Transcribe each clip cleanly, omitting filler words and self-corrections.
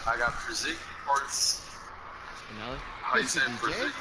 I got Prozig parts. Spinelli? How you say Prozig?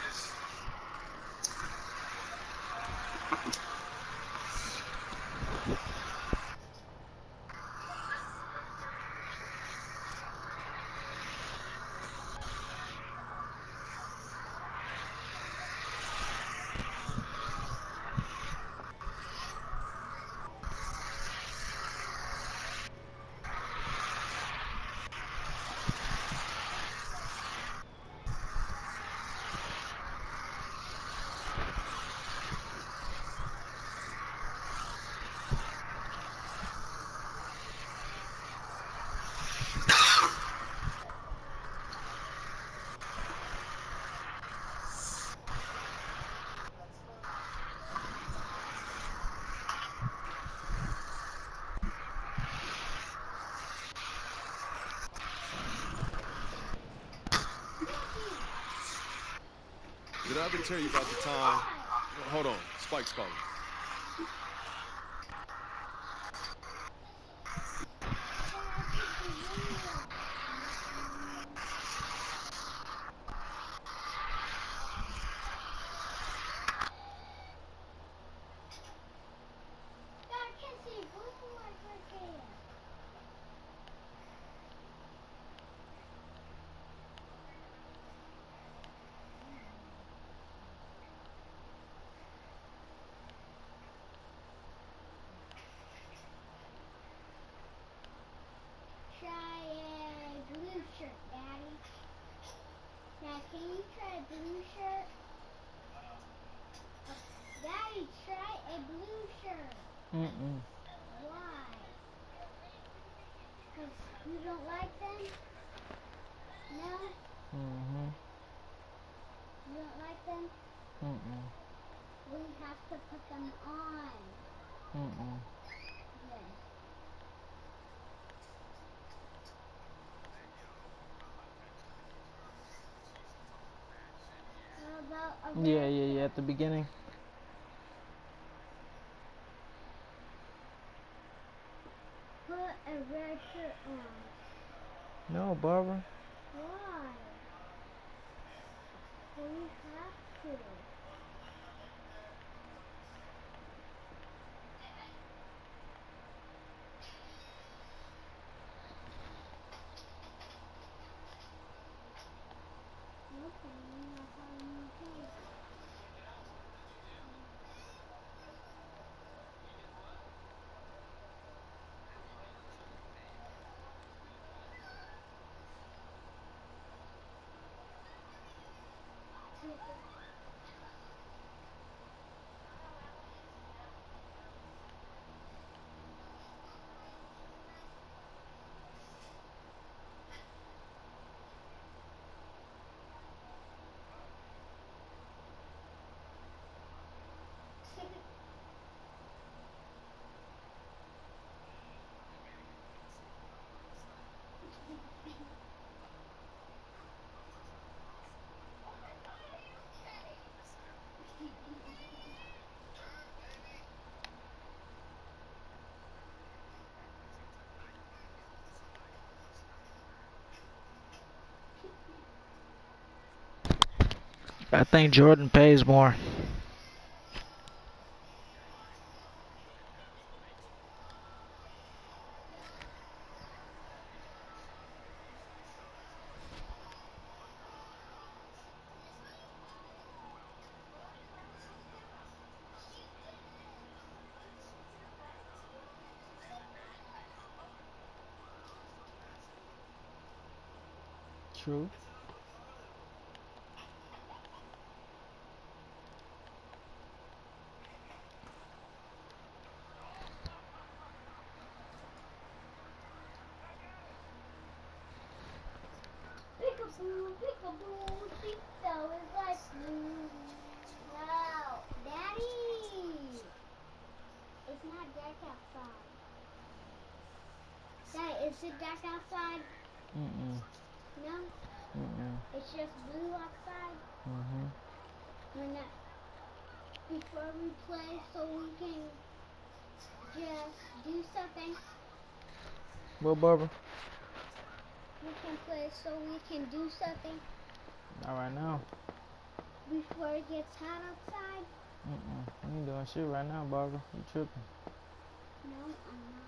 Did I ever tell you about the time? Hold on, Spike's calling. Try a blue shirt, Daddy. Now, can you try a blue shirt? Daddy, try a blue shirt. Why? Because you don't like them? No? You don't like them? We have to put them on. Yes. Yeah, at the beginning. Put a red shirt on. No, Barbara. Why? We have to. I think Jordan pays more. True. Peekaboo, peekaboo, Tito is like blue. No, Daddy! It's not dark outside. Daddy, is it dark outside? No? It's just blue outside? When that, before we play so we can just do something? Well, Barbara. We can play so we can do something Not right now. before it gets hot outside. You ain't doing shit right now, Barbara. You tripping. No, I'm not.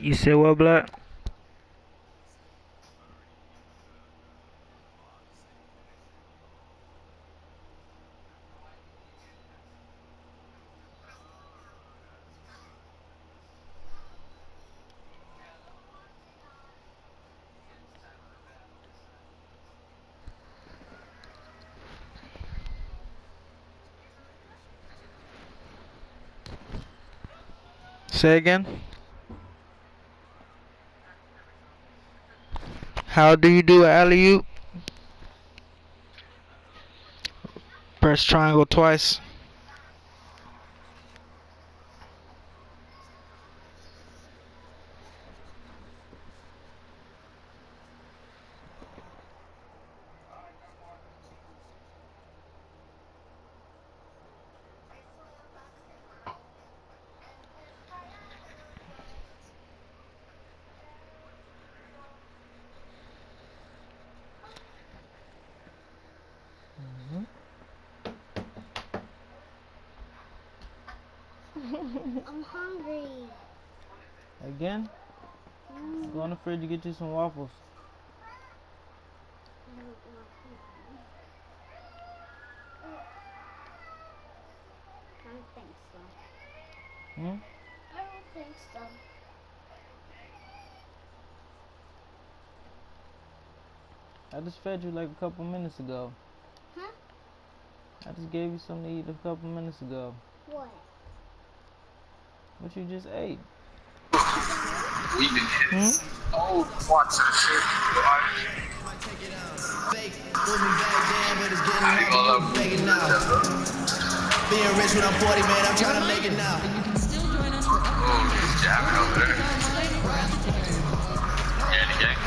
You said what, Black? Say again. How do you do an alley-oop? Press triangle twice. I'm hungry. Again? Go in the fridge to get you some waffles. I don't want to. I don't think so. Hmm? I don't think so. I just fed you like a couple minutes ago. Huh? I just gave you something to eat a couple minutes ago. What? What you just ate? We've been hit. Oh, watch that shit. Being rich when I'm 40, man, I'm trying to make it now. Oh, he's jamming over there. Yeah, the gang.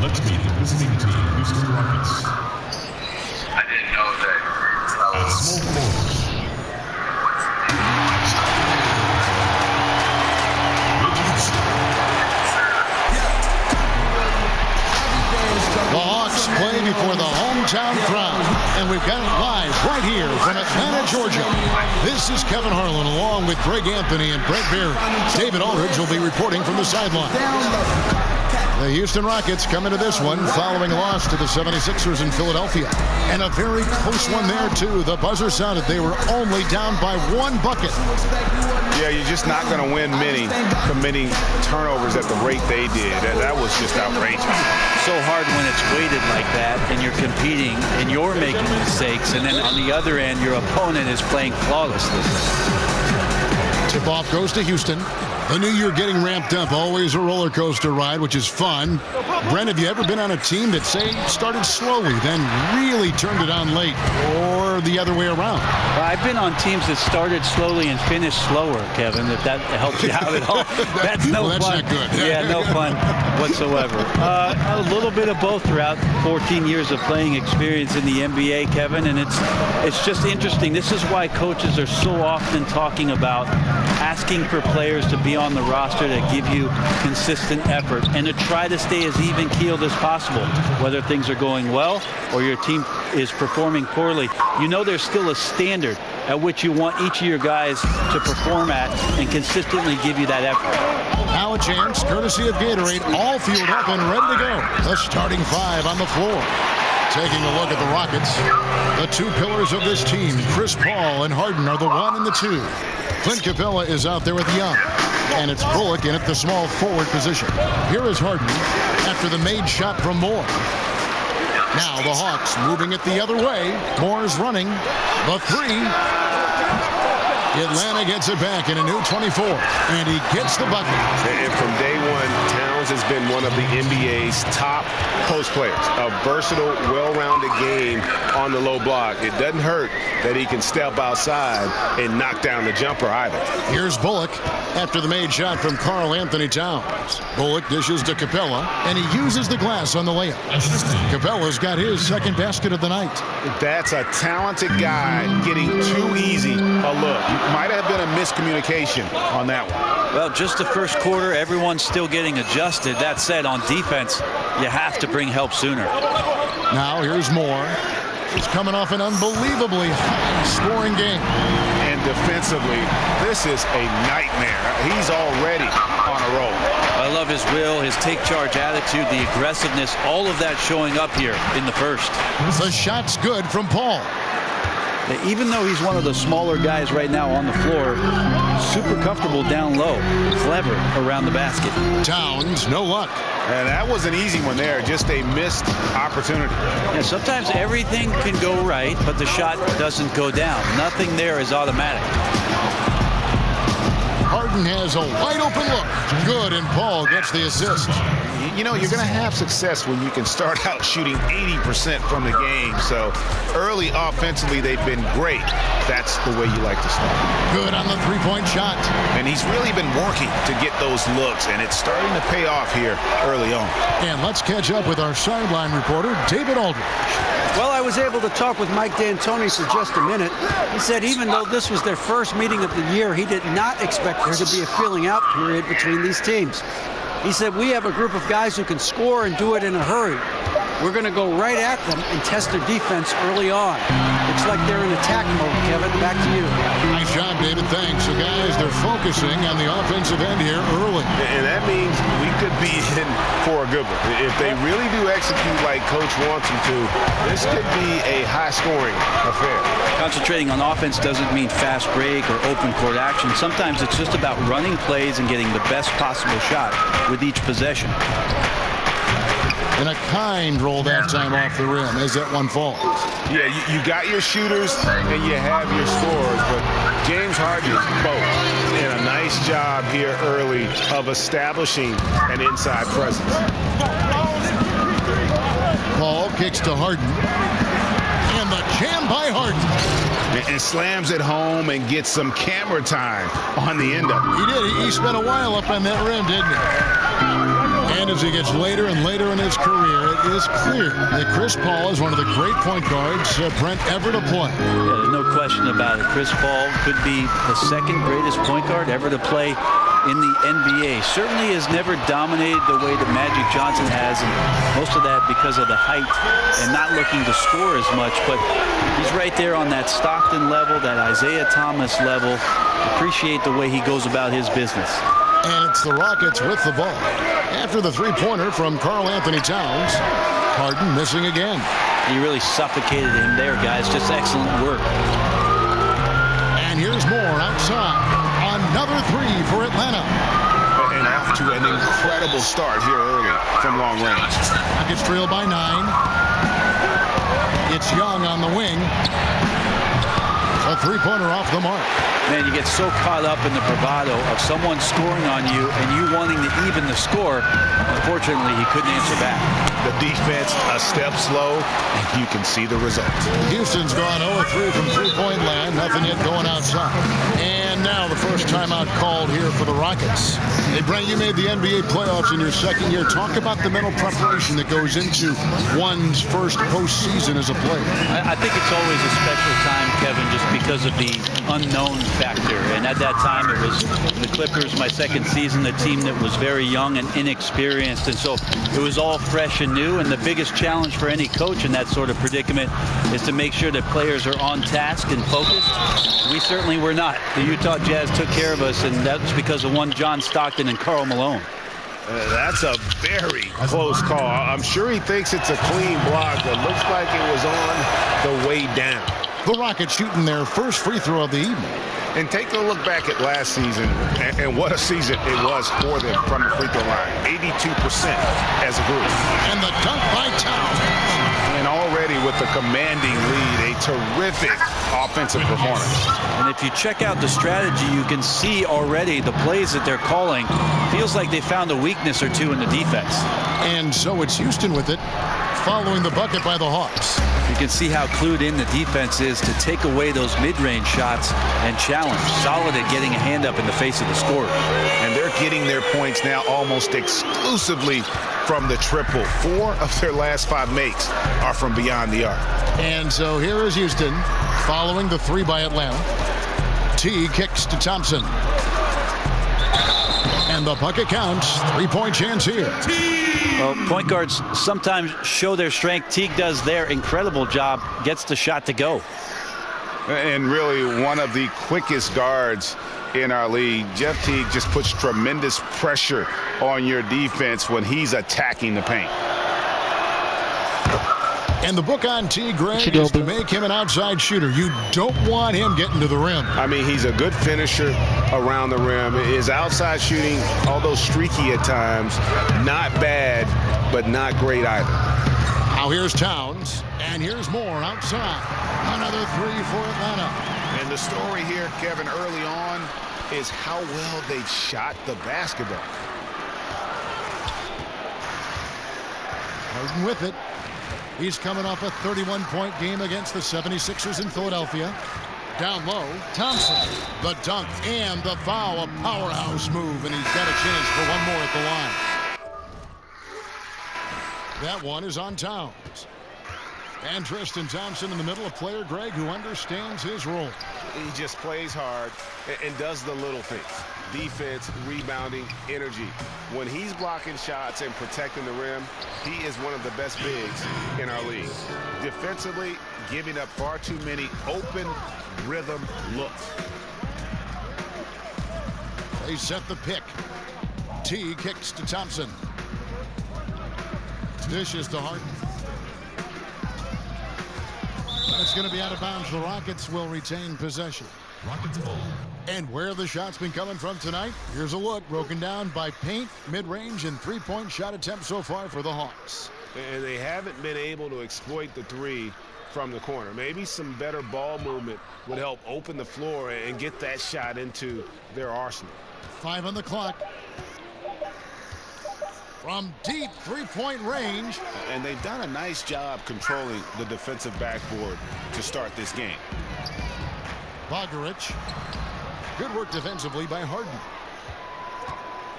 Let's meet the visiting team, Houston Rockets. I didn't know that. At small forward, The Hawks play before the hometown crowd, and we've got it live right here from Atlanta, Georgia. This is Kevin Harlan along with Greg Anthony and Brett Berry. David Aldridge will be reporting from the sideline. The Houston Rockets come into this one following a loss to the 76ers in Philadelphia. And a very close one there, too. The buzzer sounded. They were only down by 1 bucket. Yeah, you're just not going to win many committing turnovers at the rate they did. That was just outrageous. So hard when it's weighted like that and you're competing and you're making mistakes, and then on the other end, your opponent is playing flawlessly. Tip-off goes to Houston. The new year getting ramped up, always a roller coaster ride, which is fun. Brent, have you ever been on a team that, say, started slowly, then really turned it on late, or the other way around? Well, I've been on teams that started slowly and finished slower, Kevin, if that helps you out at all. That's no well, that's fun. Not good. Yeah, no fun whatsoever. A little bit of both throughout 14 years of playing experience in the NBA, Kevin, and it's just interesting. This is why coaches are so often talking about asking for players to be on the roster to give you consistent effort and to try to stay as even-keeled as possible, whether things are going well or your team is performing poorly. You know there's still a standard at which you want each of your guys to perform at and consistently give you that effort. Now a chance, courtesy of Gatorade, all fueled up and ready to go. The starting 5 on the floor. Taking a look at the Rockets, the 2 pillars of this team, Chris Paul and Harden, are the 1 and the 2. Clint Capella is out there with Young, and it's Bullock in at the small forward position. Here is Harden after the made shot from Moore. Now the Hawks moving it the other way. Moore's running. The 3. Atlanta gets it back in a new 24, and he gets the bucket. And from day one, Towns has been one of the NBA's top post players. A versatile, well-rounded game on the low block. It doesn't hurt that he can step outside and knock down the jumper either. Here's Bullock after the made shot from Karl Anthony Towns. Bullock dishes to Capella, and he uses the glass on the layup. Capella's got his second basket of the night. That's a talented guy getting too easy a look. Might have been a miscommunication on that one. Well, just the first quarter, everyone's still getting adjusted. That said, on defense, you have to bring help sooner. Now here's Moore. He's coming off an unbelievably high-scoring game. And defensively, this is a nightmare. He's already on a roll. I love his will, his take-charge attitude, the aggressiveness, all of that showing up here in the first. The shot's good from Paul. Even though he's one of the smaller guys right now on the floor, super comfortable down low, clever around the basket. Towns, no luck. And that was an easy one there, just a missed opportunity. Yeah, sometimes everything can go right, but the shot doesn't go down. Nothing there is automatic. Harden has a wide open look. Good, and Paul gets the assist. You know, you're going to have success when you can start out shooting 80% from the game. So early offensively, they've been great. That's the way you like to start. Good on the three-point shot. And he's really been working to get those looks, and it's starting to pay off here early on. And let's catch up with our sideline reporter, David Aldridge. Well, I was able to talk with Mike D'Antoni for just a minute. He said even though this was their first meeting of the year, he did not expect there to be a filling out period between these teams. He said, we have a group of guys who can score and do it in a hurry. We're going to go right at them and test their defense early on. Looks like they're in attack mode, Kevin. Back to you. Nice job, David. Thanks. So, guys, they're focusing on the offensive end here early. And that means we could be in for a good one. If they really do execute like Coach wants them to, this could be a high-scoring affair. Concentrating on offense doesn't mean fast break or open court action. Sometimes it's just about running plays and getting the best possible shot with each possession. And a kind roll that time off the rim as that one falls. Yeah, you got your shooters and you have your scorers, but James Harden is both. And a nice job here early of establishing an inside presence. Paul kicks to Harden. And the jam by Harden. And slams it home and gets some camera time on the end of it. He did. He spent a while up on that rim, didn't he? And as he gets later and later in his career, it is clear that Chris Paul is one of the great point guards Brent ever to play. Yeah, there's no question about it. Chris Paul could be the second greatest point guard ever to play in the NBA. Certainly has never dominated the way that Magic Johnson has, and most of that because of the height and not looking to score as much. But he's right there on that Stockton level, that Isaiah Thomas level. Appreciate the way he goes about his business. And it's the Rockets with the ball. After the three-pointer from Karl Anthony Towns, Harden missing again. He really suffocated him there, guys. Just excellent work. And here's more outside. Another three for Atlanta. And off to an incredible start here early from long range. Rockets trail by 9. It's Young on the wing. A three-pointer off the mark. Man, you get so caught up in the bravado of someone scoring on you and you wanting to even the score. Unfortunately, he couldn't answer back. The defense a step slow, and you can see the result. Houston's gone 0-3 from three-point land. Nothing yet going outside. And now the first timeout called here for the Rockets. Hey, Brent, you made the NBA playoffs in your second year. Talk about the mental preparation that goes into one's first postseason as a player. I think it's always a special time, Kevin, just because of the unknown factor. And at that time, it was the Clippers, my second season, the team that was very young and inexperienced. And so it was all fresh and new. And the biggest challenge for any coach in that sort of predicament is to make sure that players are on task and focused. We certainly were not. The Utah Jazz took care of us, and that's because of one John Stockton and Karl Malone. That's a very close call. I'm sure he thinks it's a clean block, but looks like it was on the way down. The Rockets shooting their first free throw of the evening. And take a look back at last season, and what a season it was for them from the free throw line. 82% as a group. And the dunk by Towns. And already with the commanding lead, a terrific offensive performance. And if you check out the strategy, you can see already the plays that they're calling. Feels like they found a weakness or two in the defense. And so it's Houston with it, following the bucket by the Hawks. You can see how clued in the defense is to take away those mid-range shots and challenge. Solid at getting a hand up in the face of the scorer. And they're getting their points now almost exclusively from the triple. 4 of their last 5 makes are from beyond the arc. And so here is Houston following the 3 by Atlanta. T kicks to Thompson. And the bucket counts. 3-point chance here. Well, point guards sometimes show their strength. Teague does their incredible job, gets the shot to go. And really one of the quickest guards in our league. Jeff Teague just puts tremendous pressure on your defense when he's attacking the paint. And the book on T, Greg, is to make him an outside shooter. You don't want him getting to the rim. I mean, he's a good finisher around the rim. His outside shooting, although streaky at times, not bad, but not great either. Now here's Towns, and here's more outside. Another 3 for Atlanta. And the story here, Kevin, early on is how well they shot the basketball. Harden with it. He's coming off a 31-point game against the 76ers in Philadelphia. Down low, Thompson, the dunk and the foul, a powerhouse move, and he's got a chance for one more at the line. That one is on Towns. And Tristan Thompson in the middle, a player, Greg, who understands his role. He just plays hard and does the little things. Defense, rebounding, energy. When he's blocking shots and protecting the rim, he is one of the best bigs in our league. Defensively, giving up far too many open rhythm looks. They set the pick. T kicks to Thompson. Dishes to Harden. It's going to be out of bounds. The Rockets will retain possession. Rockets ball. And where the shot's been coming from tonight, here's a look broken down by paint, mid-range, and three-point shot attempts so far for the Hawks. And they haven't been able to exploit the three from the corner. Maybe some better ball movement would help open the floor and get that shot into their arsenal. 5 on the clock. From deep three-point range. And they've done a nice job controlling the defensive backboard to start this game. Bogaric. Good work defensively by Harden.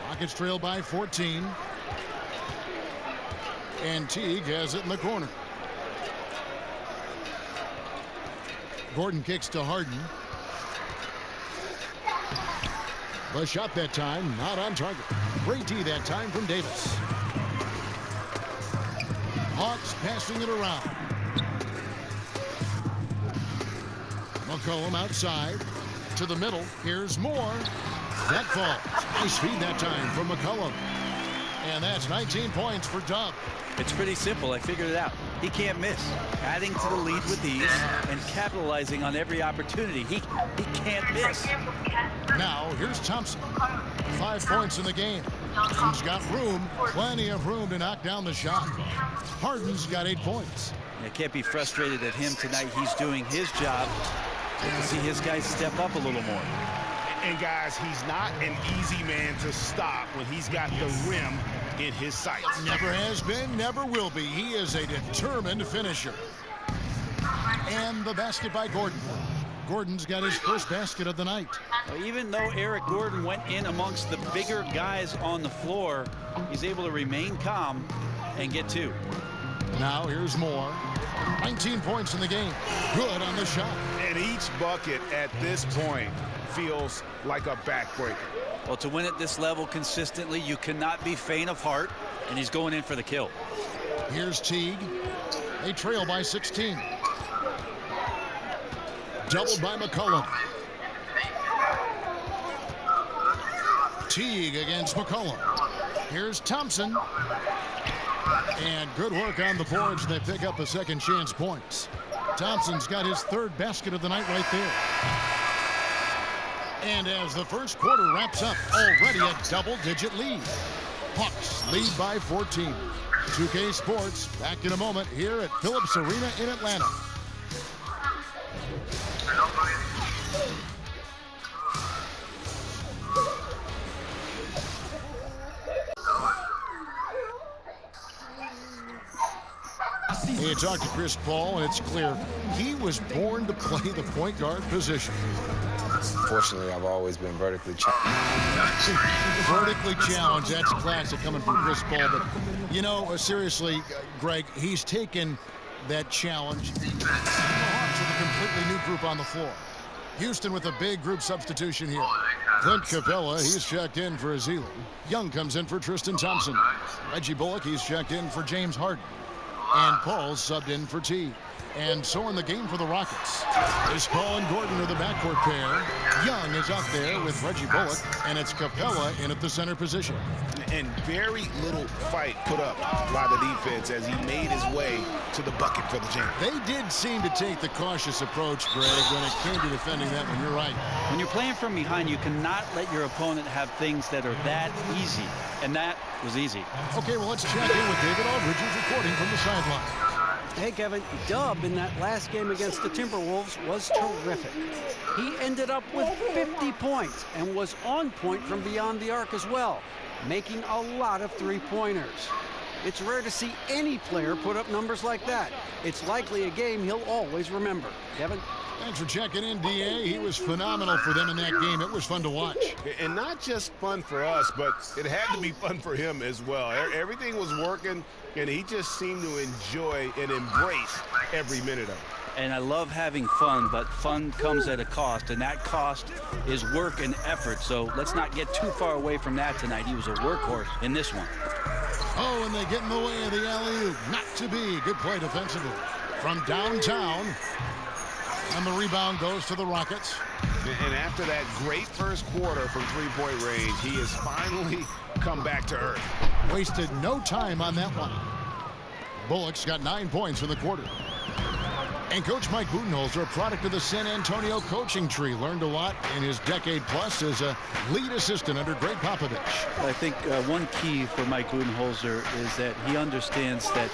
Rockets trail by 14. And Teague has it in the corner. Gordon kicks to Harden. The shot that time, not on target. Great D that time from Davis. Hawks passing it around. McCollum outside to the middle. Here's more. That falls. Nice feed that time from McCollum. And that's 19 points for Dub. It's pretty simple. I figured it out. He can't miss. Adding to the lead with ease and capitalizing on every opportunity. He can't miss. Now, here's Thompson. 5 points in the game. He's got room, plenty of room to knock down the shot. Harden's got 8 points. I can't be frustrated at him tonight. He's doing his job. Good to see his guys step up a little more. And guys, he's not an easy man to stop when he's got the rim in his sights. Never has been, never will be. He is a determined finisher. And the basket by Gordon. Gordon's got his first basket of the night. Well, even though Eric Gordon went in amongst the bigger guys on the floor, he's able to remain calm and get 2. Now here's more. 19 points in the game. Good on the shot. And each bucket at this point feels like a backbreaker. Well, to win at this level consistently, you cannot be faint of heart, and he's going in for the kill. Here's Teague. They trail by 16. Doubled by McCollum. Teague against McCollum. Here's Thompson. And good work on the boards. They pick up a second chance points. Thompson's got his 3rd basket of the night right there. And as the first quarter wraps up, already a double-digit lead. Hawks lead by 14. 2K Sports back in a moment here at Phillips Arena in Atlanta. You talk to Chris Paul, and it's clear he was born to play the point guard position. Fortunately, I've always been vertically challenged. Vertically challenged, that's classic coming from Chris Paul. But, you know, seriously, Greg, he's taken that challenge. The Hawks with a completely new group on the floor. Houston with a big group substitution here. Clint Capella, he's checked in for Azili. Young comes in for Tristan Thompson. Reggie Bullock, he's checked in for James Harden. And Paul's subbed in for T. And so in the game for the Rockets is Paul and Gordon are the backcourt pair. Young is up there with Reggie Bullock, and it's Capella in at the center position. And very little fight put up by the defense as he made his way to the bucket for the jam. They did seem to take the cautious approach, Greg, when it came to defending that one. You're right. When you're playing from behind, you cannot let your opponent have things that are that easy. And that was easy. Okay, well, let's check in with David Aldridge, who's reporting from the sideline. Hey, Kevin, Dub in that last game against the Timberwolves was terrific. He ended up with 50 points and was on point from beyond the arc as well, making a lot of three-pointers. It's rare to see any player put up numbers like that. It's likely a game he'll always remember. Kevin? Thanks for checking in, DA. He was phenomenal for them in that game. It was fun to watch. And not just fun for us, but it had to be fun for him as well. Everything was working, and he just seemed to enjoy and embrace every minute of it. And I love having fun, but fun comes at a cost, and that cost is work and effort. So let's not get too far away from that tonight. He was a workhorse in this one. Oh, and they get in the way of the alley-oop. Not to be. Good play defensively. From downtown. And the rebound goes to the Rockets. And after that great first quarter from three-point range, he has finally come back to earth. Wasted no time on that one. Bullock's got 9 points in the quarter. And Coach Mike Budenholzer, a product of the San Antonio coaching tree, learned a lot in his decade plus as a lead assistant under Greg Popovich. I think one key for Mike Budenholzer is that he understands that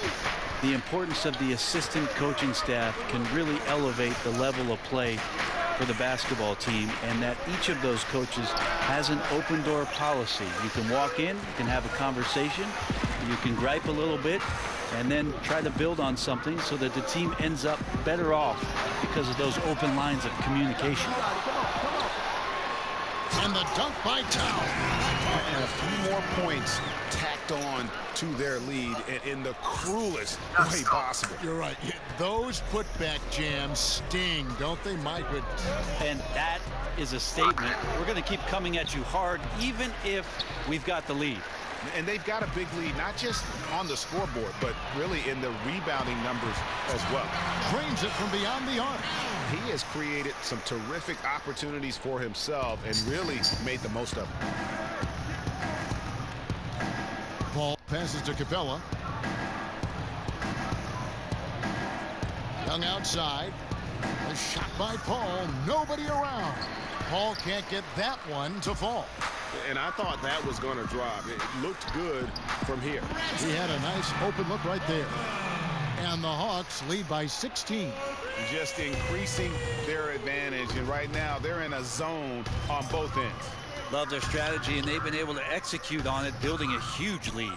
the importance of the assistant coaching staff can really elevate the level of play for the basketball team, and that each of those coaches has an open door policy. You can walk in, you can have a conversation, you can gripe a little bit, and then try to build on something so that the team ends up better off because of those open lines of communication. And the dunk by Town. And a few more points tacked on to their lead in the cruelest way possible. You're right. Those putback jams sting, don't they, Mike? And that is a statement. We're going to keep coming at you hard, even if we've got the lead. And they've got a big lead, not just on the scoreboard, but really in the rebounding numbers as well. Drains it from beyond the arc. He has created some terrific opportunities for himself and really made the most of them. Paul passes to Capella. Young outside. A shot by Paul. Nobody around. Paul can't get that one to fall. And I thought that was going to drop. It looked good from here. He had a nice open look right there. And the Hawks lead by 16. Just increasing their advantage. And right now, they're in a zone on both ends. Love their strategy, and they've been able to execute on it, building a huge lead.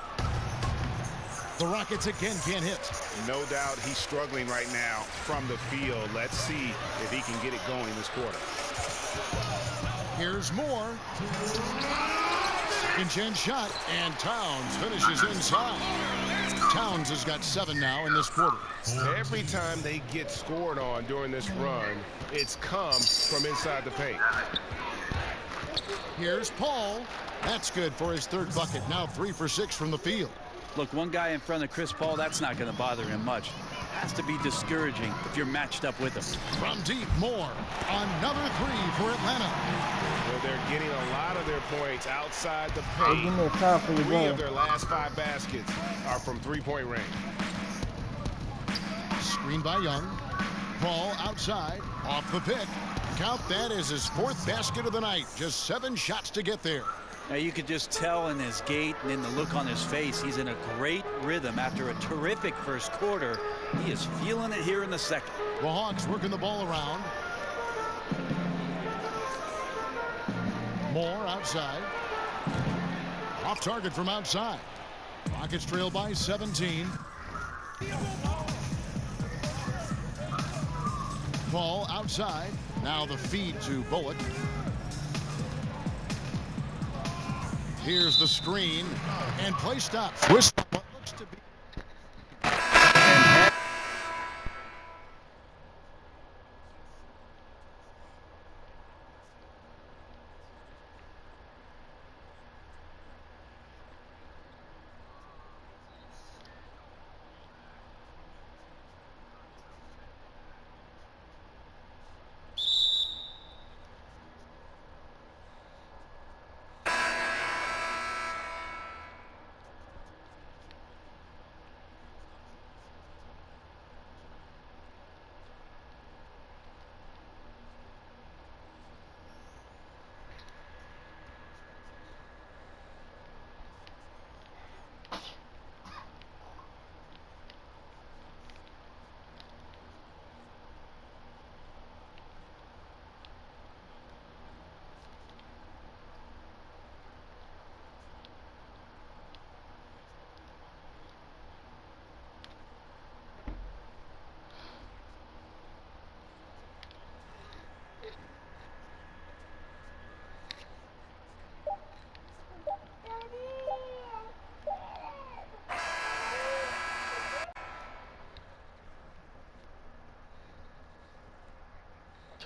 The Rockets again can't hit. No doubt he's struggling right now from the field. Let's see if he can get it going this quarter. Here's Moore. Second chance shot, and Towns finishes inside. Towns has got 7 now in this quarter. Every time they get scored on during this run, it's come from inside the paint. Here's Paul. That's good for his third bucket. Now 3 for 6 from the field. Look, one guy in front of Chris Paul, that's not going to bother him much. Has to be discouraging if you're matched up with him. From deep, Moore. Another 3 for Atlanta. Well, they're getting a lot of their points outside the paint. Give me a foul for your 3 goal. of their last 5 baskets are from three-point range. Screen by Young. Paul outside. Off the pick. Count that as his 4th basket of the night. Just 7 shots to get there. Now you could just tell in his gait and in the look on his face, he's in a great rhythm after a terrific first quarter. He is feeling it here in the second. The Hawks working the ball around. Moore outside. Off target from outside. Rockets trail by 17. Paul outside. Now the feed to Bullock. Here's the screen, and play stops. Twist what looks to be.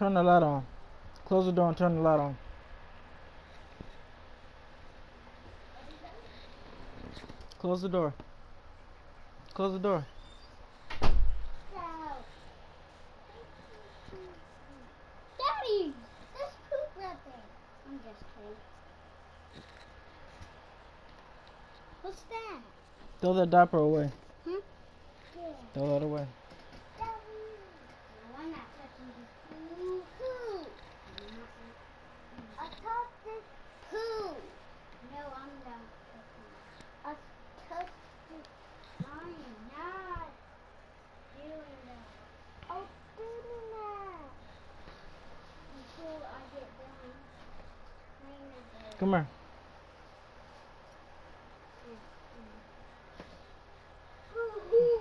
Turn the light on. Close the door and turn the light on. Close the door. Close the door. Daddy, there's poop right there. I'm just kidding. What's that? Throw that diaper away. Hmm? Yeah. Throw that away. Daddy. No, I'm not touching this poo. I touched this poo. No, I'm not touching it. I touched it. I'm not doing that. I'm doing that. Until I get done. Come here. Ooh-wee,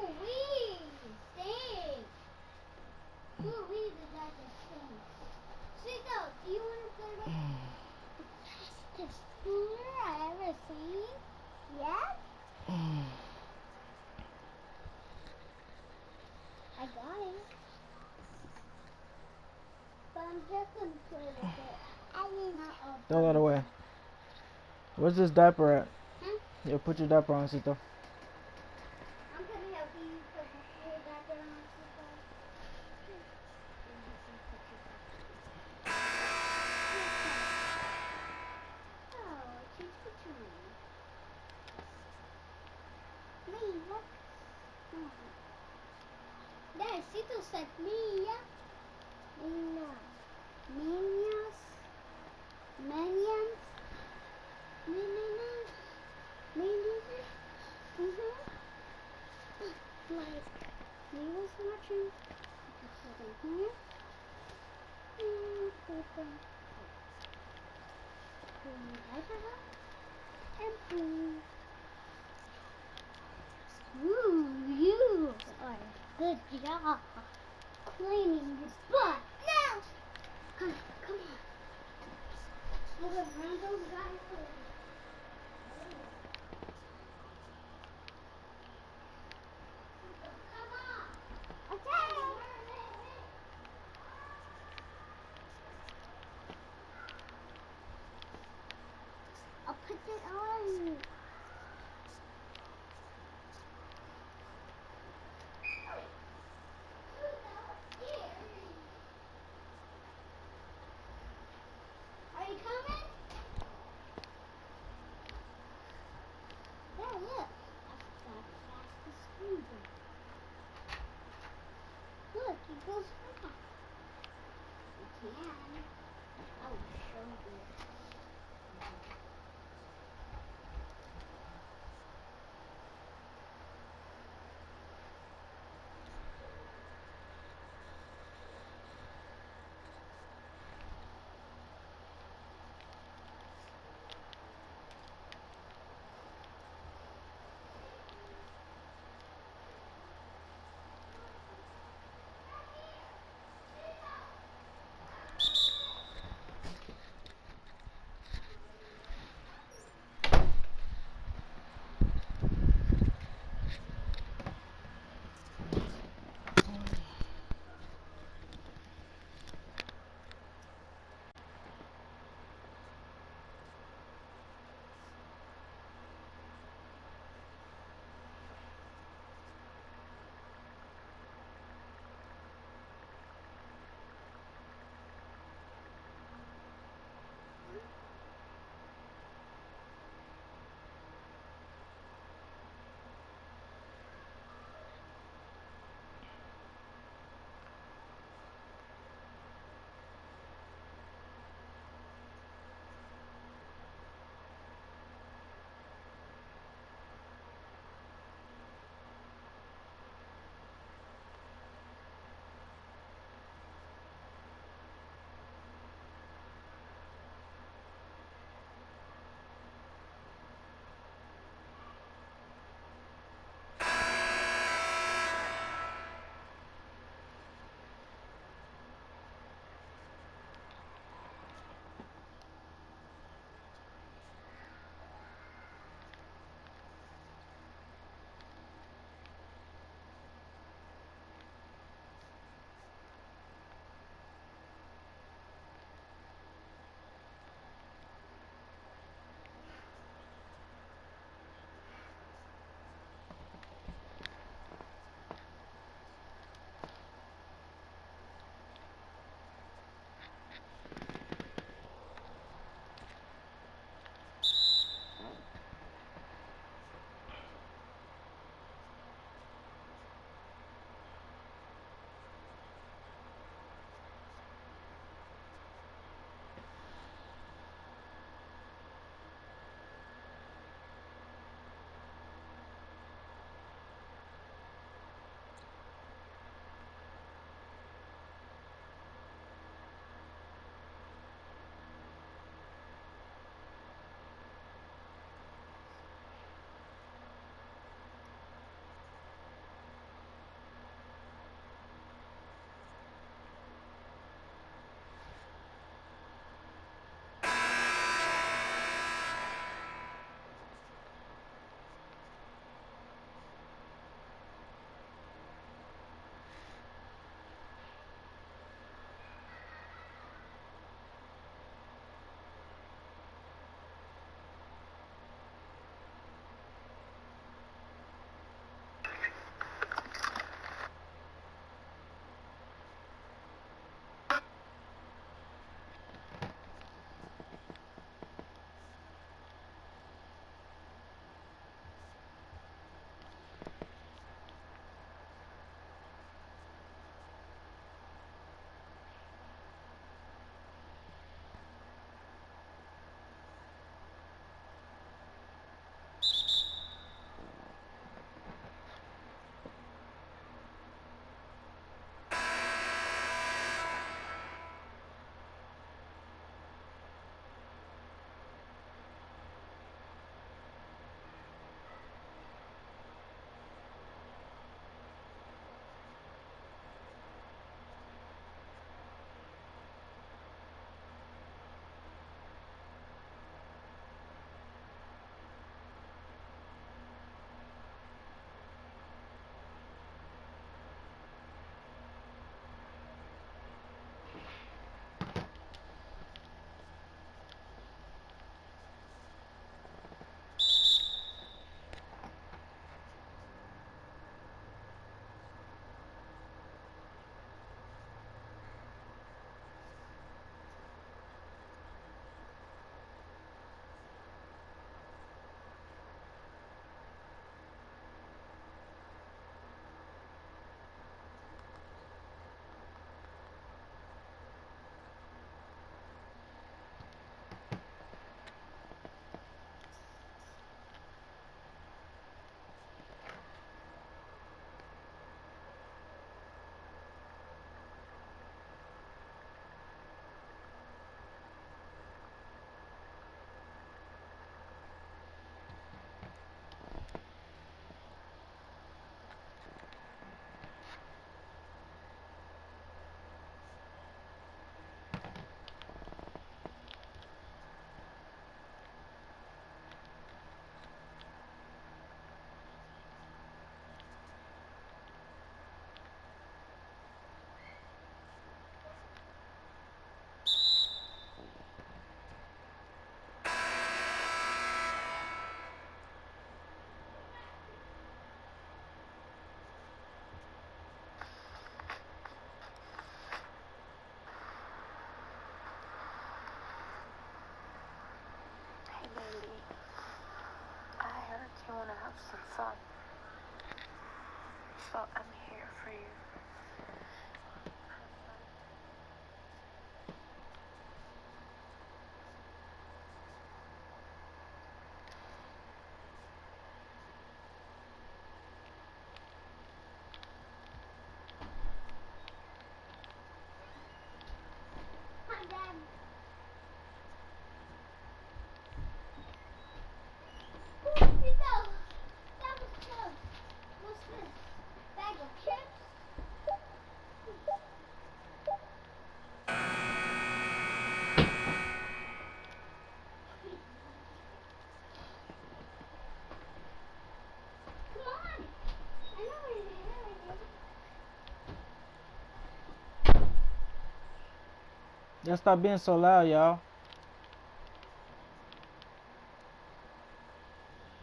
stink. Ooh-wee, does that just stink? Chico, do you want to play with the fastest cooler I ever seen? Yes? I got it. But I'm just going to play with it. I did not. Throw that away. Where's this diaper at? Hmm? Yeah, put your diaper on, Cito. I'm going to help you put your diaper on, Chico. Oh, she's picture me. Me, what? Oh. There, Cito said Mia. Mia. Minions. Minions. Minions. Minions. Like, he was watching. Here. And ooh, you are good job cleaning this butt. Now, come on. We'll run those guys over. Come on. Okay. I'll put it on. Are you coming? Yeah, look. That's the fastest squeezer. Look, it goes fast. You can. I will show you. So I'm here for you. Hi, Dad. Ooh, it fell. That was close. What's this? Bag of chips? Come on. I know where it is. Y'all stop being so loud, y'all.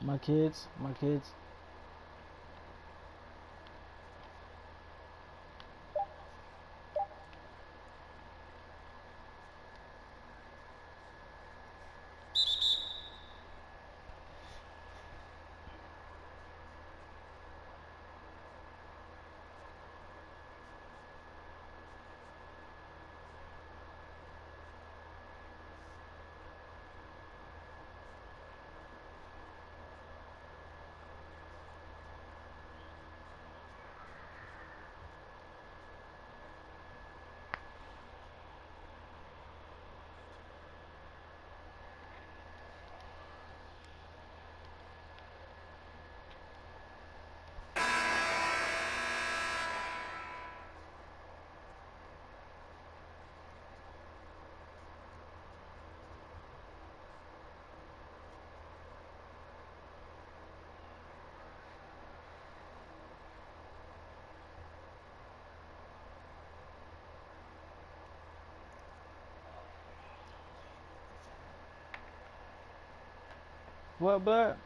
My kids. What, blood?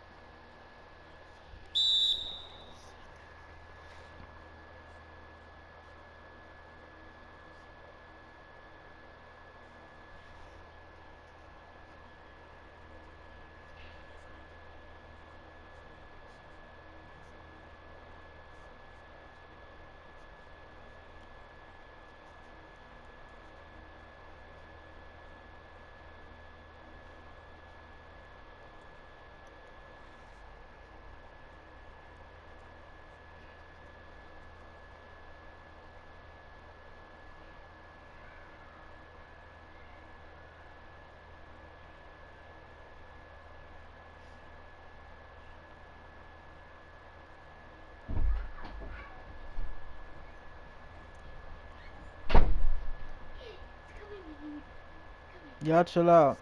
Y'all chill out.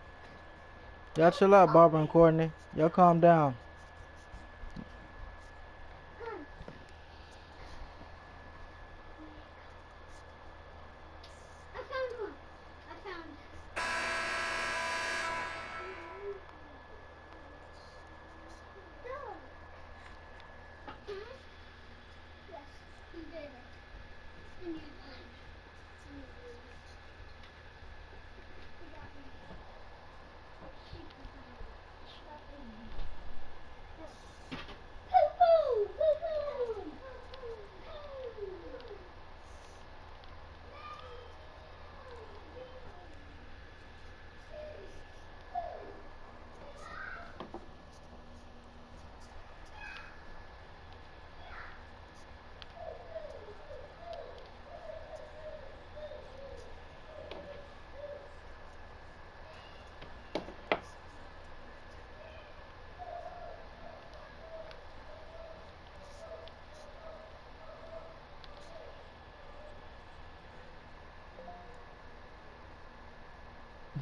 Y'all chill out, Barbara and Courtney. Y'all calm down. I found one. I found. Dog. Huh? Yes, he did it. And you did. He got me. She got me. Poo-poo! Poo-poo! Poo-poo!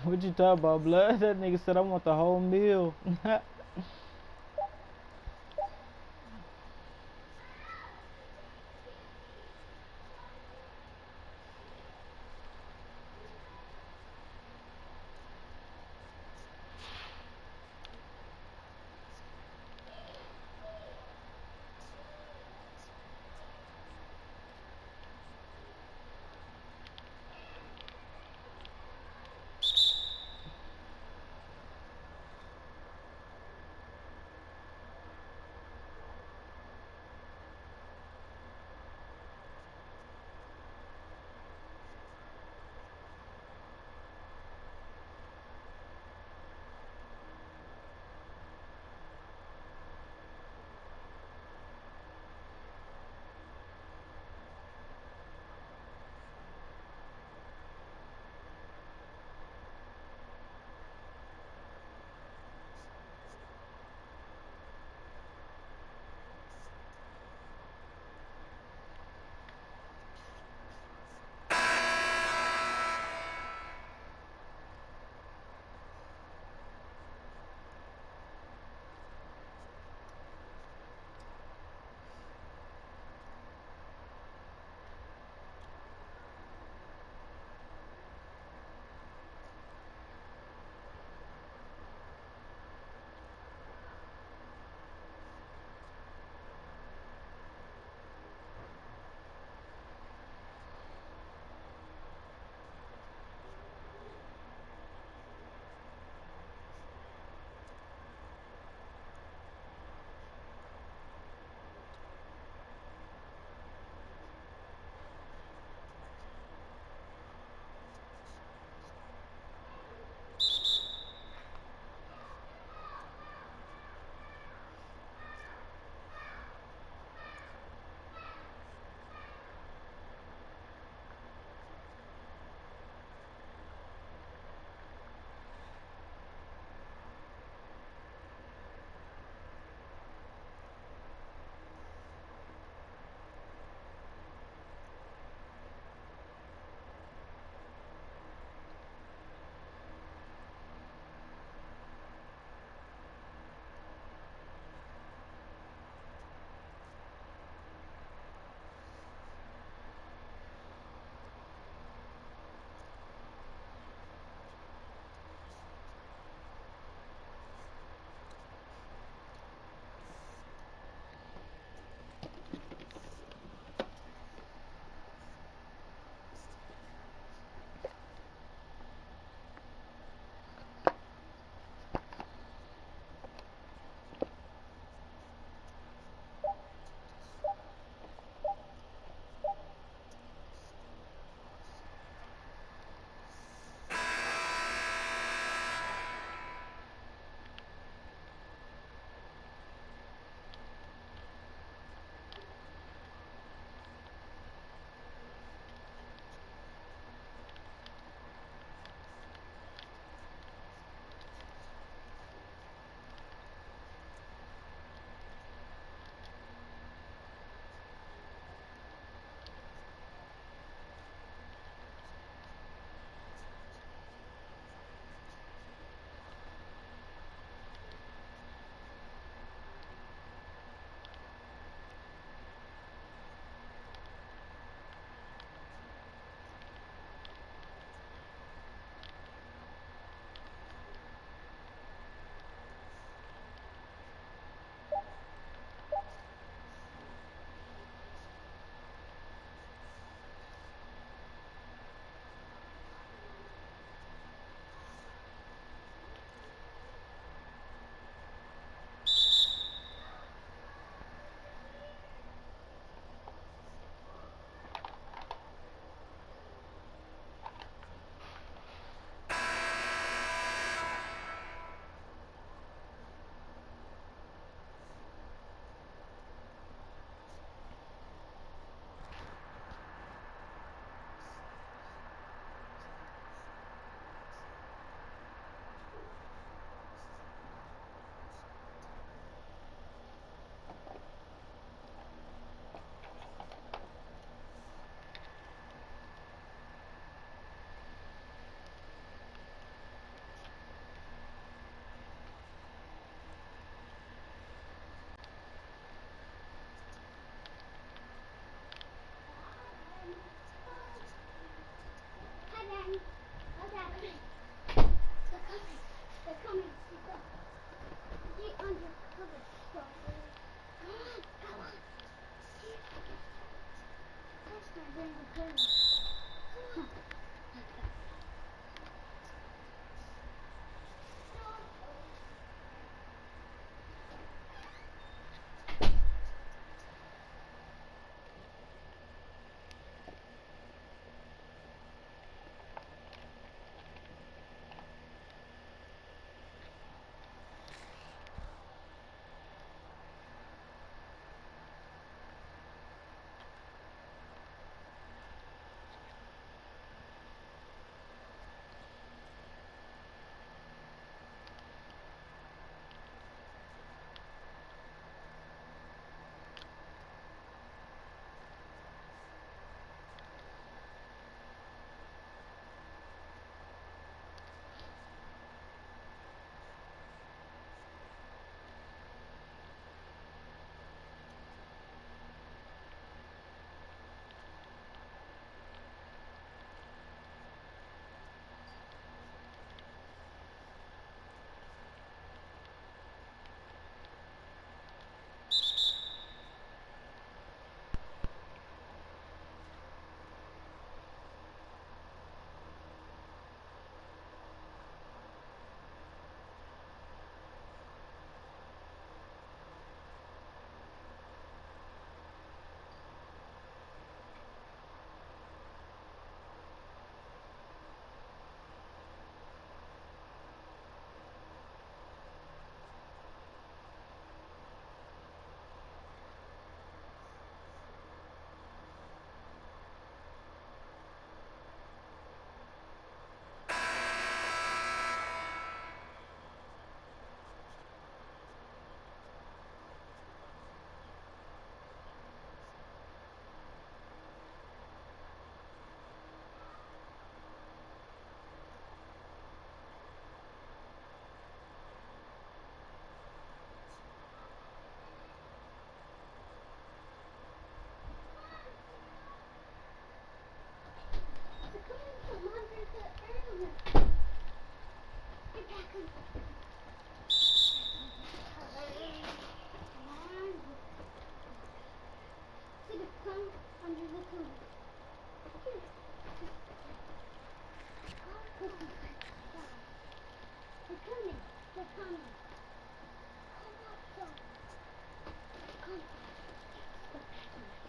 What you talking about, blood? That nigga said I want the whole meal.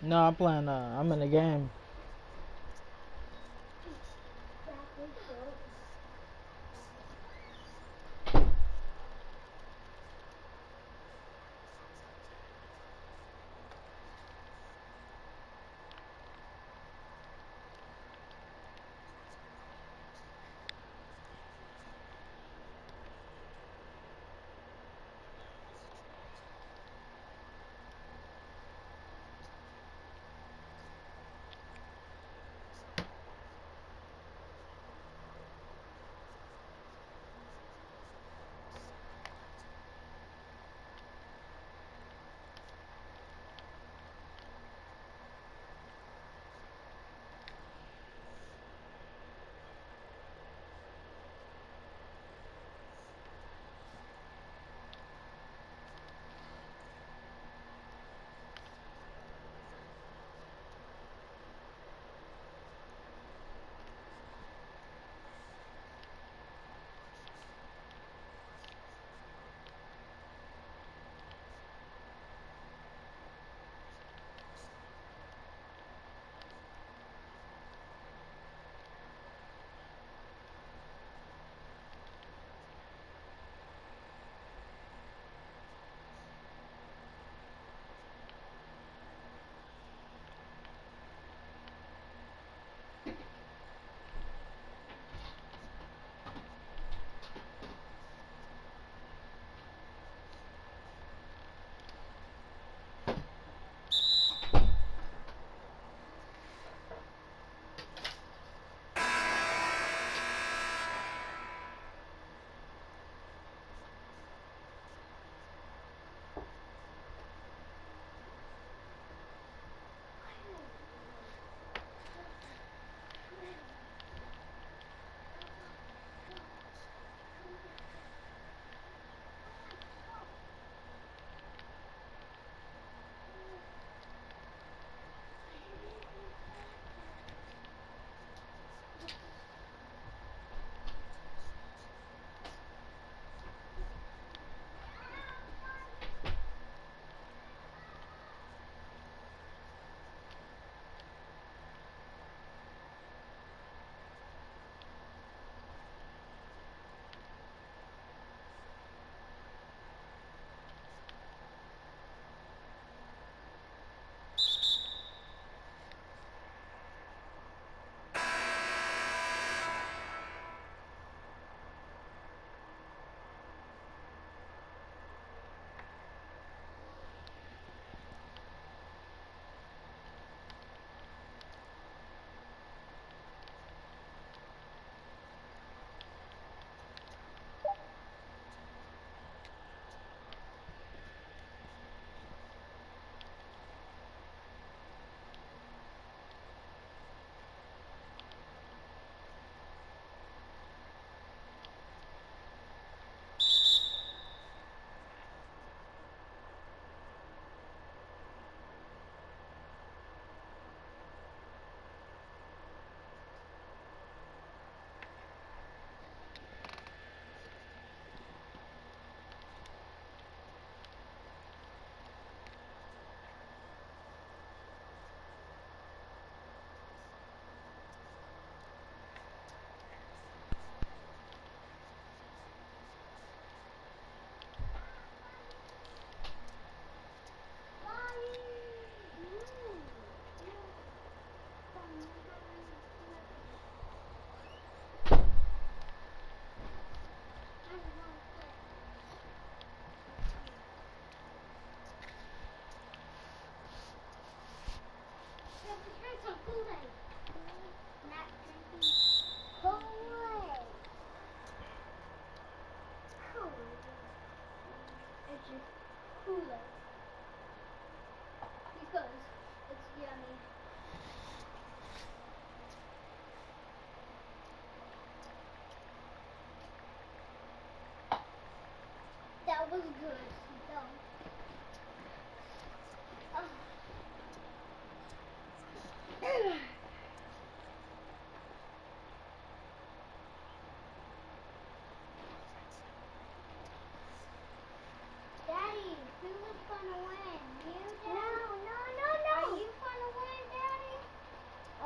No, I'm playing. I'm in the game.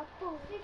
6 of 8.